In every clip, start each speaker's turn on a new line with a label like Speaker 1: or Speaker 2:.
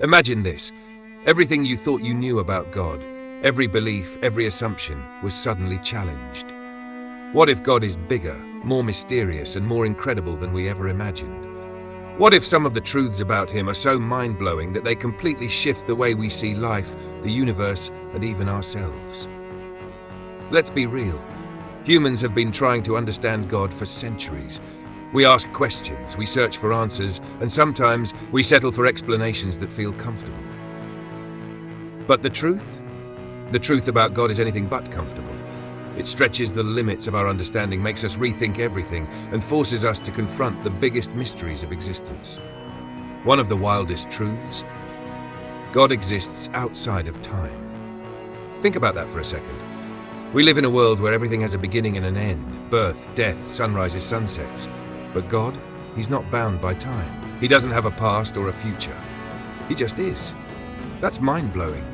Speaker 1: Imagine this. Everything you thought you knew about God, every belief, every assumption, was suddenly challenged. What if God is bigger, more mysterious, and more incredible than we ever imagined? What if some of the truths about him are so mind-blowing that they completely shift the way we see life, the universe, and even ourselves? Let's be real. Humans have been trying to understand God for centuries. We ask questions, we search for answers, and sometimes we settle for explanations that feel comfortable. But the truth? The truth about God is anything but comfortable. It stretches the limits of our understanding, makes us rethink everything, and forces us to confront the biggest mysteries of existence. One of the wildest truths: God exists outside of time. Think about that for a second. We live in a world where everything has a beginning and an end: birth, death, sunrises, sunsets. But God, he's not bound by time. He doesn't have a past or a future. He just is. That's mind-blowing.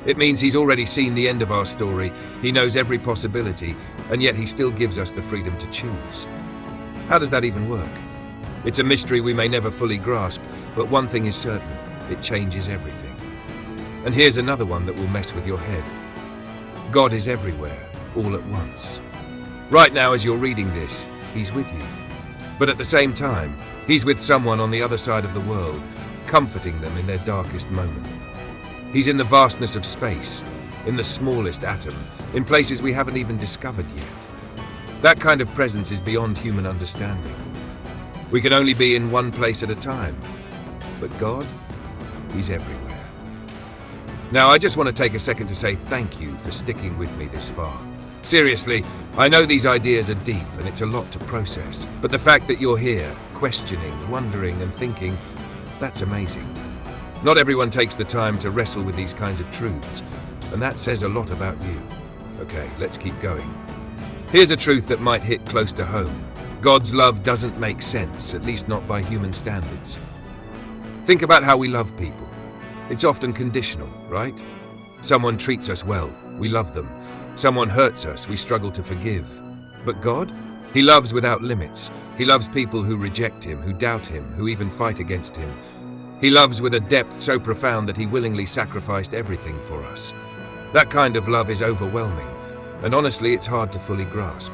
Speaker 1: It means he's already seen the end of our story, he knows every possibility, and yet he still gives us the freedom to choose. How does that even work? It's a mystery we may never fully grasp, but one thing is certain: it changes everything. And here's another one that will mess with your head. God is everywhere, all at once. Right now, as you're reading this, he's with you. But at the same time, he's with someone on the other side of the world, comforting them in their darkest moment. He's in the vastness of space, in the smallest atom, in places we haven't even discovered yet. That kind of presence is beyond human understanding. We can only be in one place at a time. But God, he's everywhere. Now, I just want to take a second to say thank you for sticking with me this far. Seriously, I know these ideas are deep and it's a lot to process, but the fact that you're here, questioning, wondering, and thinking, that's amazing. Not everyone takes the time to wrestle with these kinds of truths, and that says a lot about you. Okay, let's keep going. Here's a truth that might hit close to home. God's love doesn't make sense, at least not by human standards. Think about how we love people. It's often conditional, right? Someone treats us well, we love them. Someone hurts us, we struggle to forgive. But God? He loves without limits. He loves people who reject him, who doubt him, who even fight against him. He loves with a depth so profound that he willingly sacrificed everything for us. That kind of love is overwhelming, and honestly, it's hard to fully grasp.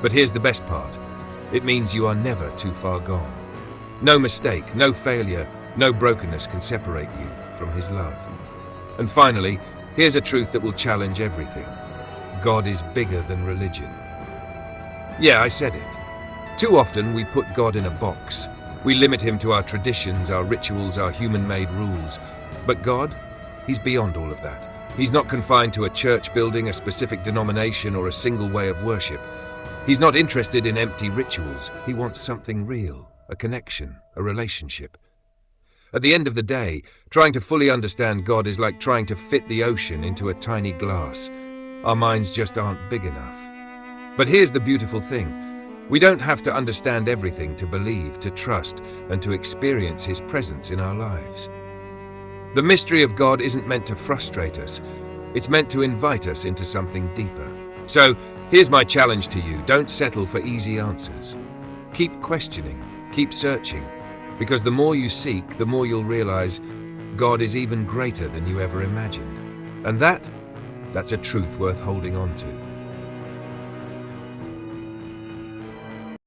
Speaker 1: But here's the best part. It means you are never too far gone. No mistake, no failure, no brokenness can separate you from his love. And finally, here's a truth that will challenge everything. God is bigger than religion. Yeah, I said it. Too often we put God in a box. We limit him to our traditions, our rituals, our human-made rules. But God, he's beyond all of that. He's not confined to a church building, a specific denomination, or a single way of worship. He's not interested in empty rituals. He wants something real, a connection, a relationship. At the end of the day, trying to fully understand God is like trying to fit the ocean into a tiny glass. Our minds just aren't big enough. But here's the beautiful thing. We don't have to understand everything to believe, to trust, and to experience his presence in our lives. The mystery of God isn't meant to frustrate us. It's meant to invite us into something deeper. So, here's my challenge to you. Don't settle for easy answers. Keep questioning, keep searching, because the more you seek, the more you'll realize God is even greater than you ever imagined. And that's a truth worth holding on to.